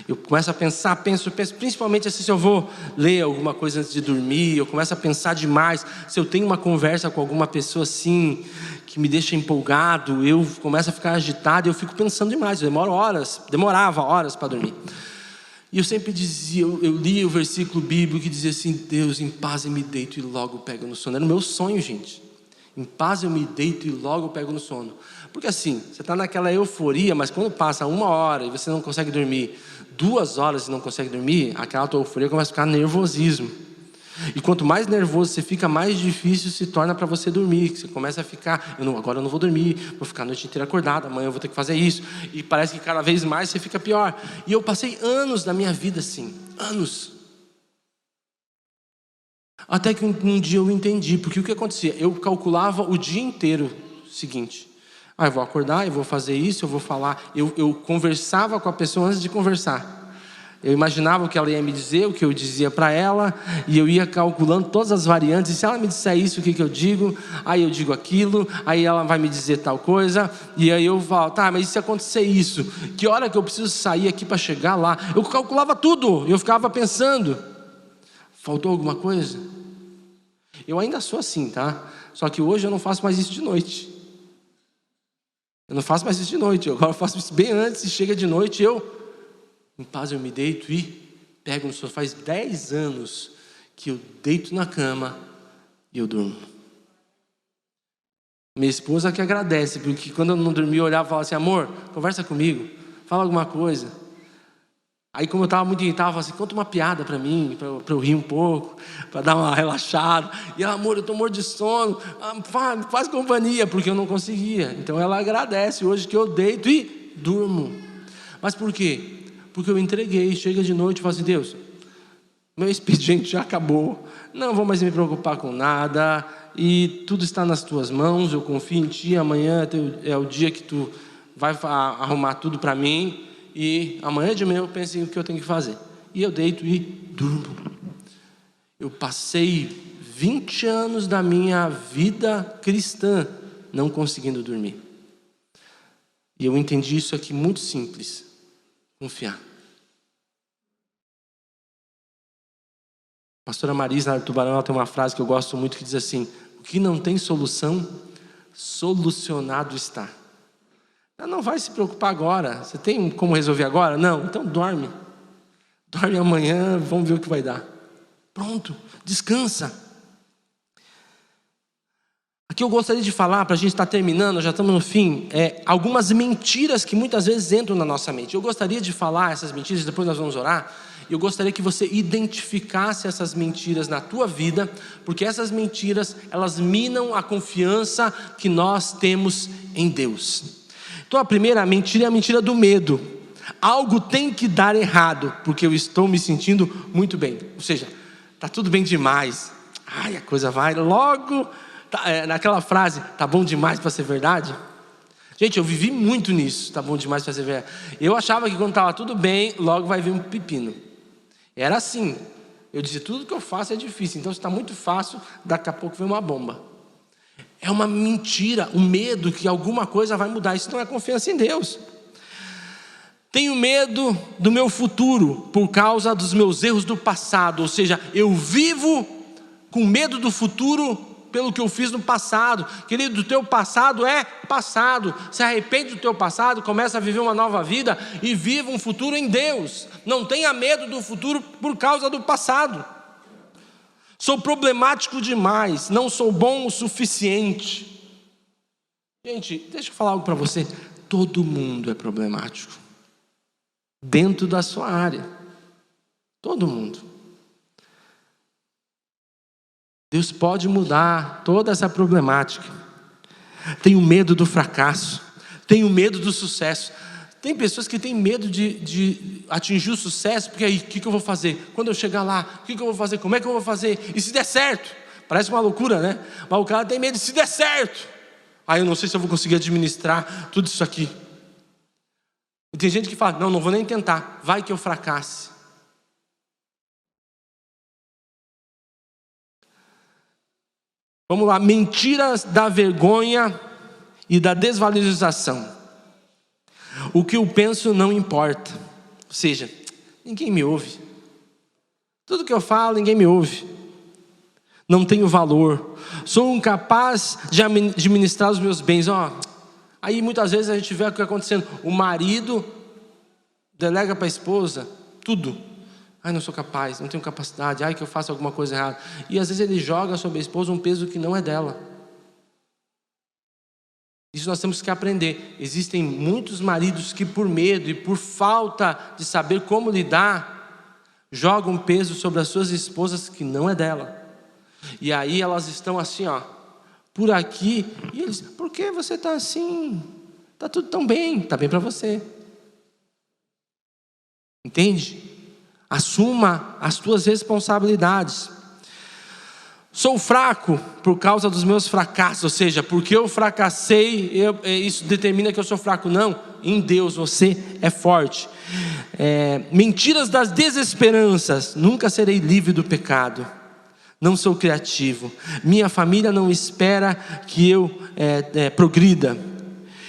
Eu começo a pensar, penso, principalmente assim, se eu vou ler alguma coisa antes de dormir, eu começo a pensar demais. Se eu tenho uma conversa com alguma pessoa assim, que me deixa empolgado, eu começo a ficar agitado e eu fico pensando demais. Demorava horas para dormir. E eu sempre dizia, eu lia o versículo bíblico que dizia assim: Deus, em paz eu me deito e logo pego no sono. Era o meu sonho, gente. Em paz eu me deito e logo pego no sono. Porque assim, você está naquela euforia, mas quando passa 1 hora e você não consegue dormir, 2 horas e não consegue dormir, aquela tua euforia começa a ficar nervosismo. E quanto mais nervoso você fica, mais difícil se torna para você dormir. Você começa a ficar, agora eu não vou dormir, vou ficar a noite inteira acordado, amanhã eu vou ter que fazer isso. E parece que cada vez mais você fica pior. E eu passei anos da minha vida assim, anos. Até que um dia eu entendi, porque o que acontecia? Eu calculava o dia inteiro seguinte. Eu vou acordar, eu vou fazer isso, eu vou falar. Eu conversava com a pessoa antes de conversar. Eu imaginava o que ela ia me dizer, o que eu dizia para ela, e eu ia calculando todas as variantes. E se ela me disser isso, o que eu digo? Aí eu digo aquilo, aí ela vai me dizer tal coisa, e aí eu falo, tá, mas e se acontecer isso? Que hora que eu preciso sair aqui para chegar lá? Eu calculava tudo, eu ficava pensando. Faltou alguma coisa? Eu ainda sou assim, tá? Só que hoje eu não faço mais isso de noite. Eu não faço mais isso de noite, agora eu faço isso bem antes, e chega de noite em paz eu me deito e pego no sofá. Faz 10 anos que eu deito na cama e eu durmo. Minha esposa que agradece, porque quando eu não dormia eu olhava e falava assim: amor, conversa comigo, fala alguma coisa. Aí como eu estava muito irritado, eu falava assim: conta uma piada para mim, para eu rir um pouco, para dar uma relaxada. E ela: amor, eu estou morto de sono, faz companhia, porque eu não conseguia. Então ela agradece hoje que eu deito e durmo. Mas por quê? Porque eu entreguei. Chega de noite e falo assim: Deus, meu expediente já acabou, não vou mais me preocupar com nada, e tudo está nas tuas mãos, eu confio em ti, amanhã é o dia que tu vai arrumar tudo para mim, e amanhã de manhã eu penso em o que eu tenho que fazer. E eu deito e durmo. Eu passei 20 anos da minha vida cristã não conseguindo dormir. E eu entendi isso aqui muito simples: confiar. A pastora Marisa, na Tubarão, ela tem uma frase que eu gosto muito, que diz assim: o que não tem solução, solucionado está. Ela não vai se preocupar agora. Você tem como resolver agora? Não, então dorme. Dorme amanhã, vamos ver o que vai dar. Pronto, descansa. Aqui eu gostaria de falar, para a gente estar terminando, já estamos no fim, algumas mentiras que muitas vezes entram na nossa mente. Eu gostaria de falar essas mentiras, depois nós vamos orar. Eu gostaria que você identificasse essas mentiras na tua vida, porque essas mentiras, elas minam a confiança que nós temos em Deus. Então a primeira mentira é a mentira do medo. Algo tem que dar errado, porque eu estou me sentindo muito bem. Ou seja, está tudo bem demais. Ai, a coisa vai logo... naquela frase, tá bom demais para ser verdade? Gente, eu vivi muito nisso, tá bom demais para ser verdade. Eu achava que quando estava tudo bem, logo vai vir um pepino. Era assim. Eu dizia: tudo que eu faço é difícil, então se está muito fácil, daqui a pouco vem uma bomba. É uma mentira, o medo que alguma coisa vai mudar. Isso não é confiança em Deus. Tenho medo do meu futuro por causa dos meus erros do passado. Ou seja, eu vivo com medo do futuro pelo que eu fiz no passado. Querido, o teu passado é passado. Se arrepende do teu passado, começa a viver uma nova vida e viva um futuro em Deus. Não tenha medo do futuro por causa do passado. Sou problemático demais, não sou bom o suficiente. Gente, deixa eu falar algo para você. Todo mundo é problemático, dentro da sua área. Todo mundo. Deus pode mudar toda essa problemática. Tenho medo do fracasso, tenho medo do sucesso. Tem pessoas que têm medo de atingir o sucesso, porque aí, o que eu vou fazer? Quando eu chegar lá, o que eu vou fazer? Como é que eu vou fazer? E se der certo? Parece uma loucura, né? Mas o cara tem medo de se der certo. Aí eu não sei se eu vou conseguir administrar tudo isso aqui. E tem gente que fala: não vou nem tentar, vai que eu fracasse. Vamos lá, mentiras da vergonha e da desvalorização. O que eu penso não importa. Ou seja, ninguém me ouve. Tudo que eu falo, ninguém me ouve. Não tenho valor. Sou incapaz de administrar os meus bens. Aí muitas vezes a gente vê o que está acontecendo. O marido delega para a esposa tudo. Ai, não sou capaz, não tenho capacidade. Ai, que eu faço alguma coisa errada. E às vezes ele joga sobre a esposa um peso que não é dela. Isso nós temos que aprender. Existem muitos maridos que, por medo e por falta de saber como lidar, jogam peso sobre as suas esposas que não é dela. E aí elas estão assim, por aqui, e eles: por que você está assim? Está tudo tão bem. Está bem para você. Entende? Assuma as tuas responsabilidades. Sou fraco por causa dos meus fracassos. Ou seja, porque eu fracassei, isso determina que eu sou fraco. Não, em Deus você é forte. Mentiras das desesperanças. Nunca serei livre do pecado. Não sou criativo. Minha família não espera que eu progrida.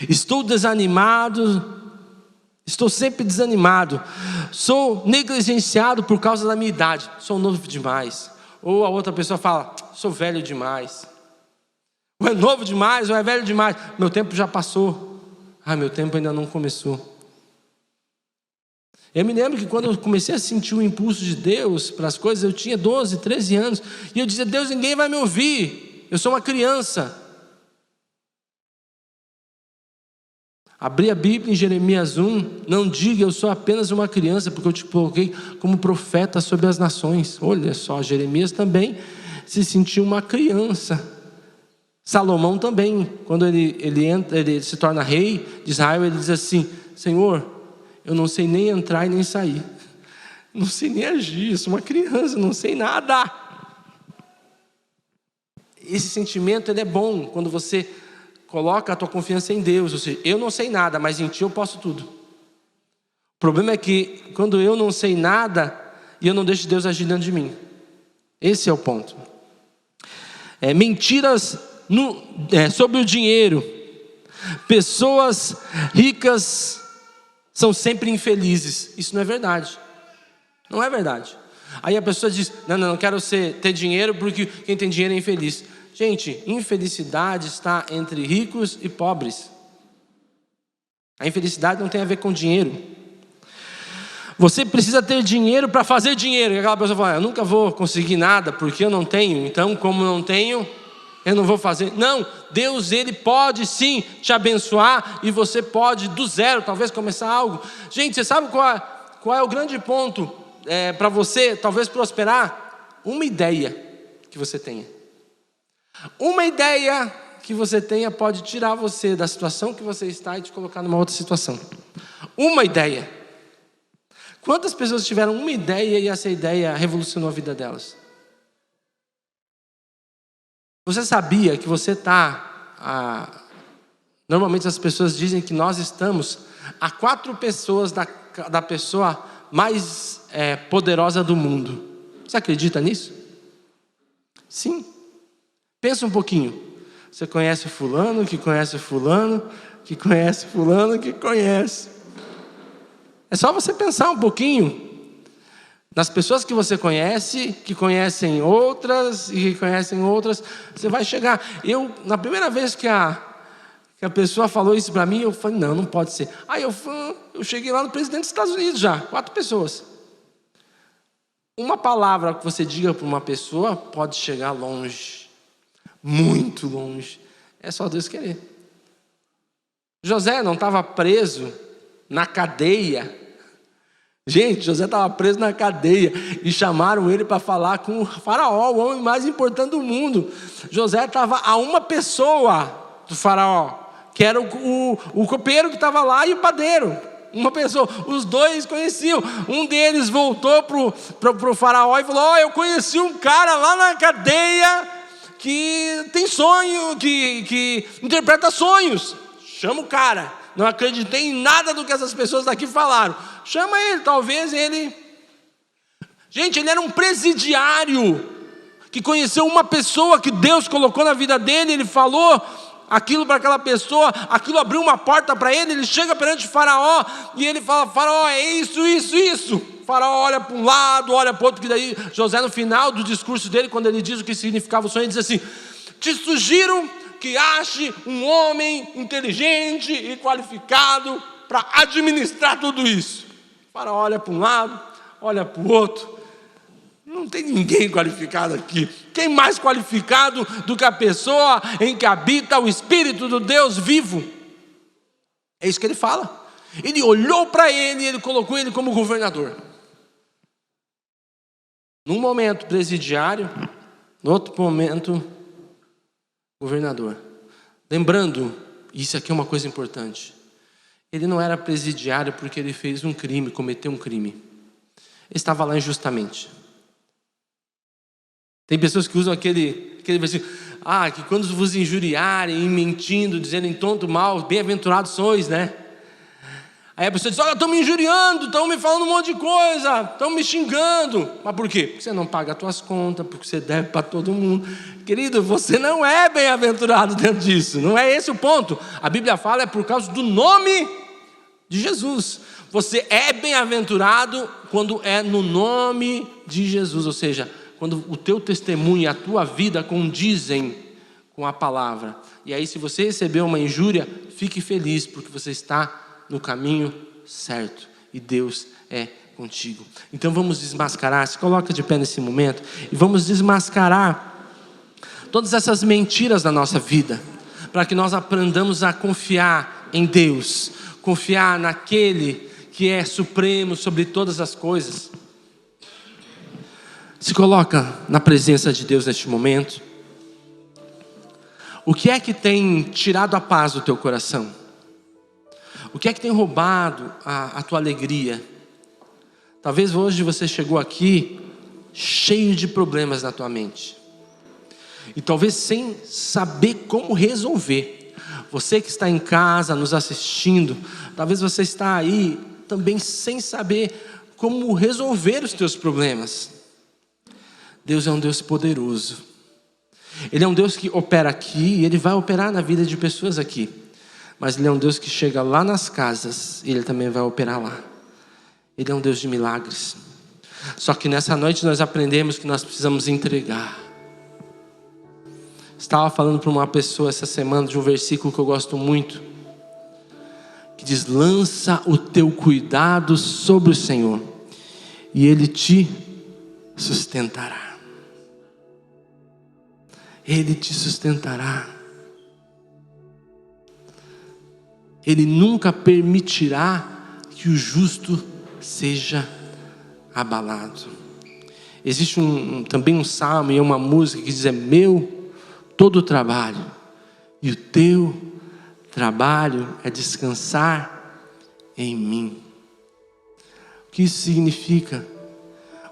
Estou desanimado. Estou sempre desanimado. Sou negligenciado por causa da minha idade. Sou novo demais. Ou a outra pessoa fala: sou velho demais. Ou é novo demais, ou é velho demais. Meu tempo já passou. Meu tempo ainda não começou. Eu me lembro que quando eu comecei a sentir o impulso de Deus para as coisas, eu tinha 12, 13 anos. E eu dizia: Deus, ninguém vai me ouvir. Eu sou uma criança. Abri a Bíblia em Jeremias 1, não diga eu sou apenas uma criança, porque eu te coloquei como profeta sobre as nações. Olha só, Jeremias também se sentiu uma criança. Salomão também, quando ele se torna rei de Israel, ele diz assim: Senhor, eu não sei nem entrar e nem sair. Não sei nem agir, eu sou uma criança, não sei nada. Esse sentimento ele é bom quando você coloca a tua confiança em Deus. Ou seja, eu não sei nada, mas em Ti eu posso tudo. O problema é que quando eu não sei nada e eu não deixo Deus agir dentro de mim. Esse é o ponto. Mentiras sobre o dinheiro. Pessoas ricas são sempre infelizes. Isso não é verdade. Não é verdade. Aí a pessoa diz, não quero ter dinheiro porque quem tem dinheiro é infeliz. Gente, infelicidade está entre ricos e pobres. A infelicidade não tem a ver com dinheiro. Você precisa ter dinheiro para fazer dinheiro. E aquela pessoa fala, eu nunca vou conseguir nada porque eu não tenho. Então, como não tenho, eu não vou fazer. Não, Deus ele pode sim te abençoar e você pode do zero talvez começar algo. Gente, você sabe qual é o grande ponto para você talvez prosperar? Uma ideia que você tenha. Uma ideia que você tenha pode tirar você da situação que você está e te colocar numa outra situação. Uma ideia. Quantas pessoas tiveram uma ideia e essa ideia revolucionou a vida delas? Você sabia que você está... Normalmente as pessoas dizem que nós estamos a 4 pessoas da pessoa mais poderosa do mundo. Você acredita nisso? Sim. Pensa um pouquinho. Você conhece fulano, que conhece fulano, que conhece fulano, que conhece. É só você pensar um pouquinho nas pessoas que você conhece, que conhecem outras e que conhecem outras. Você vai chegar. Na primeira vez que a pessoa falou isso para mim, eu falei, não pode ser. Aí eu cheguei lá no presidente dos Estados Unidos já, 4 pessoas. Uma palavra que você diga para uma pessoa pode chegar longe. Muito longe. É só Deus querer. José não estava preso na cadeia. Gente, José estava preso na cadeia e chamaram ele para falar com o faraó, o homem mais importante do mundo. José estava a uma pessoa do faraó, que era o copeiro que estava lá e o padeiro. Uma pessoa, os dois conheciam. Um deles voltou pro faraó e falou, eu conheci um cara lá na cadeia que tem sonho, que interpreta sonhos. Chama o cara. Não acreditei em nada do que essas pessoas daqui falaram. Chama ele, talvez ele... Gente, ele era um presidiário que conheceu uma pessoa que Deus colocou na vida dele. Ele falou aquilo para aquela pessoa, aquilo abriu uma porta para ele. Ele chega perante o faraó e ele fala, faraó, é isso. O faraó olha para um lado, olha para o outro, que daí José no final do discurso dele, quando ele diz o que significava o sonho, ele diz assim, te sugiro que ache um homem inteligente e qualificado para administrar tudo isso. O faraó olha para um lado, olha para o outro. Não tem ninguém qualificado aqui. Quem mais qualificado do que a pessoa em que habita o Espírito do Deus vivo? É isso que ele fala. Ele olhou para ele e ele colocou ele como governador. Num momento presidiário, no outro momento governador. Lembrando, isso aqui é uma coisa importante. Ele não era presidiário porque ele fez um crime, cometeu um crime. Ele estava lá injustamente. Tem pessoas que usam aquele versículo, que quando vos injuriarem, mentindo, dizendo em tonto mal, bem-aventurados sois, né? Aí a pessoa diz, olha, estão me injuriando, estão me falando um monte de coisa, estão me xingando. Mas por quê? Porque você não paga as tuas contas, porque você deve para todo mundo. Querido, você não é bem-aventurado dentro disso, não é esse o ponto. A Bíblia fala, é por causa do nome de Jesus. Você é bem-aventurado quando é no nome de Jesus, ou seja, quando o teu testemunho e a tua vida condizem com a palavra. E aí, se você recebeu uma injúria, fique feliz, porque você está no caminho certo e Deus é contigo. Então vamos desmascarar, se coloca de pé nesse momento e vamos desmascarar todas essas mentiras da nossa vida, para que nós aprendamos a confiar em Deus, confiar naquele que é supremo sobre todas as coisas. Se coloca na presença de Deus neste momento. O que é que tem tirado a paz do teu coração? O que é que tem roubado a tua alegria? Talvez hoje você chegou aqui cheio de problemas na tua mente. E talvez sem saber como resolver. Você que está em casa nos assistindo, talvez você está aí também sem saber como resolver os teus problemas. Deus é um Deus poderoso. Ele é um Deus que opera aqui e Ele vai operar na vida de pessoas aqui. Mas Ele é um Deus que chega lá nas casas e Ele também vai operar lá. Ele é um Deus de milagres. Só que nessa noite nós aprendemos que nós precisamos entregar. Estava falando para uma pessoa essa semana de um versículo que eu gosto muito, que diz: lança o teu cuidado sobre o Senhor e Ele te sustentará. Ele te sustentará. Ele nunca permitirá que o justo seja abalado. Existe também um salmo e uma música que diz: é meu todo o trabalho, e o teu trabalho é descansar em mim. O que isso significa?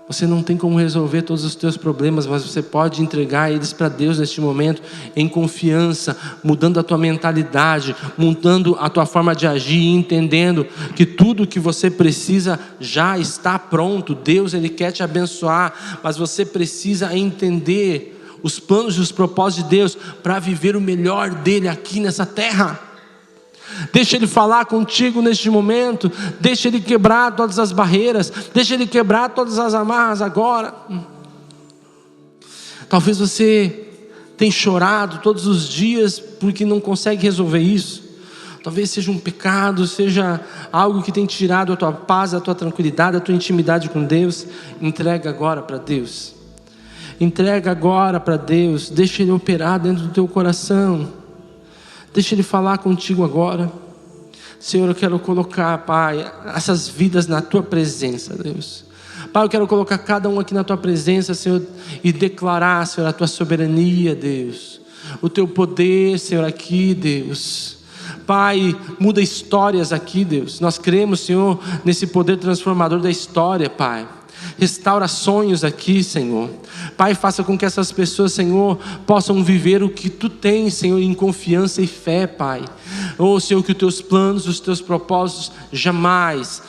Você não tem como resolver todos os teus problemas, mas você pode entregar eles para Deus neste momento, em confiança, mudando a tua mentalidade, mudando a tua forma de agir, entendendo que tudo que você precisa já está pronto. Deus, Ele quer te abençoar, mas você precisa entender os planos e os propósitos de Deus para viver o melhor dele aqui nessa terra. Deixa Ele falar contigo neste momento. Deixa Ele quebrar todas as barreiras. Deixa Ele quebrar todas as amarras agora. Talvez você tenha chorado todos os dias porque não consegue resolver isso. Talvez seja um pecado, seja algo que tem tirado a tua paz, a tua tranquilidade, a tua intimidade com Deus. Entrega agora para Deus. Entrega agora para Deus. Deixa Ele operar dentro do teu coração. Deixa Ele falar contigo agora. Senhor, eu quero colocar, Pai, essas vidas na Tua presença, Deus. Pai, eu quero colocar cada um aqui na Tua presença, Senhor, e declarar, Senhor, a Tua soberania, Deus. O Teu poder, Senhor, aqui, Deus. Pai, muda histórias aqui, Deus. Nós cremos, Senhor, nesse poder transformador da história, Pai. Restaura sonhos aqui, Senhor. Pai, faça com que essas pessoas, Senhor, possam viver o que Tu tens, Senhor, em confiança e fé, Pai. Oh, Senhor, que os Teus planos, os Teus propósitos jamais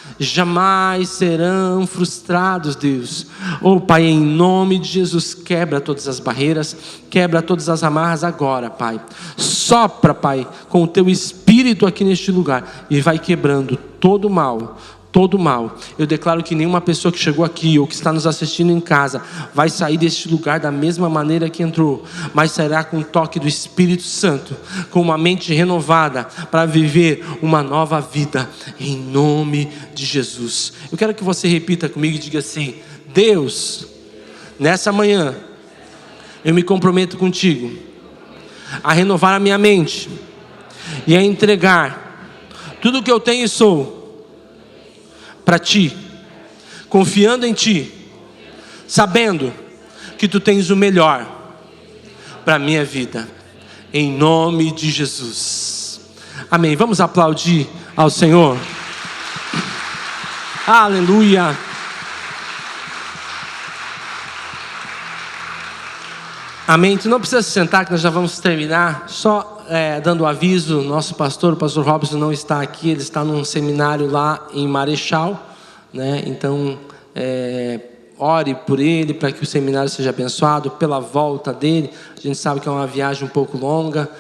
serão frustrados, Deus. Oh, Pai, em nome de Jesus, quebra todas as barreiras, quebra todas as amarras agora, Pai. Sopra, Pai, com o Teu Espírito aqui neste lugar e vai quebrando todo o mal. Todo mal. Eu declaro que nenhuma pessoa que chegou aqui ou que está nos assistindo em casa vai sair deste lugar da mesma maneira que entrou, mas sairá com o toque do Espírito Santo, com uma mente renovada para viver uma nova vida, em nome de Jesus. Eu quero que você repita comigo e diga assim: Deus, nessa manhã eu me comprometo contigo a renovar a minha mente e a entregar tudo o que eu tenho e sou para Ti, confiando em Ti, sabendo que Tu tens o melhor para a minha vida, em nome de Jesus. Amém. Vamos aplaudir ao Senhor. Aleluia. Amém. Tu não precisa se sentar, que nós já vamos terminar. Só dando um aviso, nosso pastor, o pastor Robson, não está aqui. Ele está num seminário lá em Marechal, né? Então, ore por ele, para que o seminário seja abençoado, pela volta dele. A gente sabe que é uma viagem um pouco longa,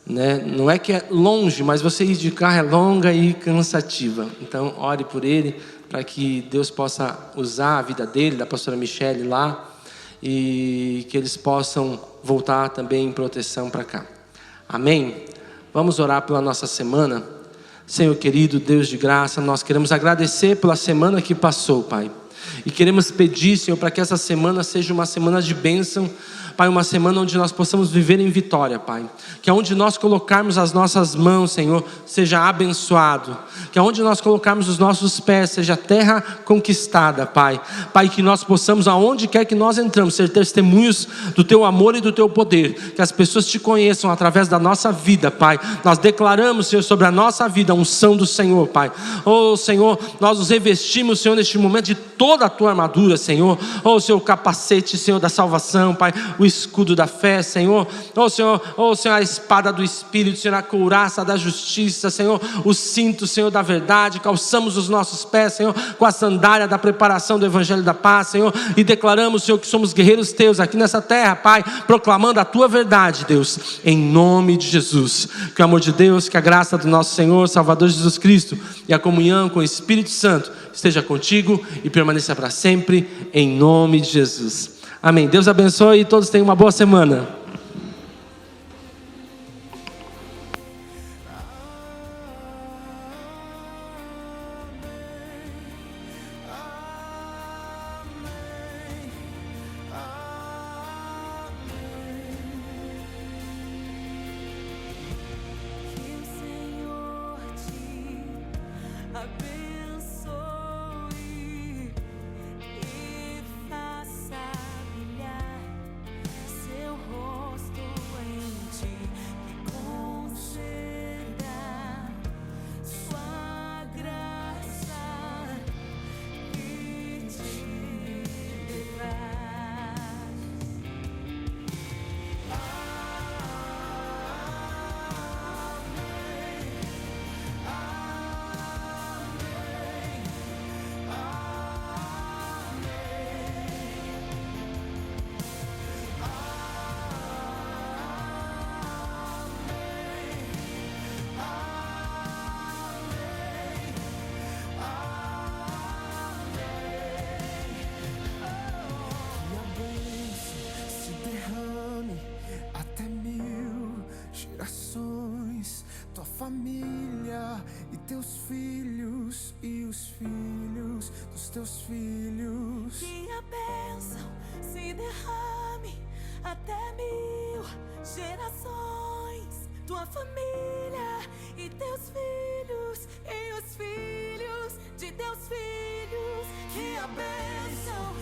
né? Não é que é longe, mas você ir de carro é longa e cansativa. Então, ore por ele, para que Deus possa usar a vida dele, da pastora Michele lá, e que eles possam voltar também em proteção para cá. Amém? Vamos orar pela nossa semana. Senhor querido, Deus de graça, nós queremos agradecer pela semana que passou, Pai. E queremos pedir, Senhor, para que essa semana seja uma semana de bênção, Pai, uma semana onde nós possamos viver em vitória, Pai. Que aonde nós colocarmos as nossas mãos, Senhor, seja abençoado. Que aonde nós colocarmos os nossos pés, seja terra conquistada, Pai. Pai, que nós possamos, aonde quer que nós entramos, ser testemunhos do Teu amor e do Teu poder. Que as pessoas Te conheçam através da nossa vida, Pai. Nós declaramos, Senhor, sobre a nossa vida a unção do Senhor, Pai. Oh, Senhor, nós nos revestimos, Senhor, neste momento de toda a Tua armadura, Senhor. Oh, Senhor, o capacete, Senhor, da salvação, Pai. O escudo da fé, Senhor. Oh, Senhor, a espada do Espírito, Senhor, a couraça da justiça, Senhor. O cinto, Senhor, da verdade. Calçamos os nossos pés, Senhor, com a sandália da preparação do Evangelho da paz, Senhor. E declaramos, Senhor, que somos guerreiros Teus aqui nessa terra, Pai, proclamando a Tua verdade, Deus, em nome de Jesus. Que o amor de Deus, que a graça do nosso Senhor, Salvador Jesus Cristo e a comunhão com o Espírito Santo esteja contigo e permaneça para sempre, em nome de Jesus. Amém. Deus abençoe e todos tenham uma boa semana. Tua família e teus filhos e os filhos dos teus filhos. Que a bênção se derrame até 1000 gerações. Tua família e teus filhos e os filhos de teus filhos. Que a bênção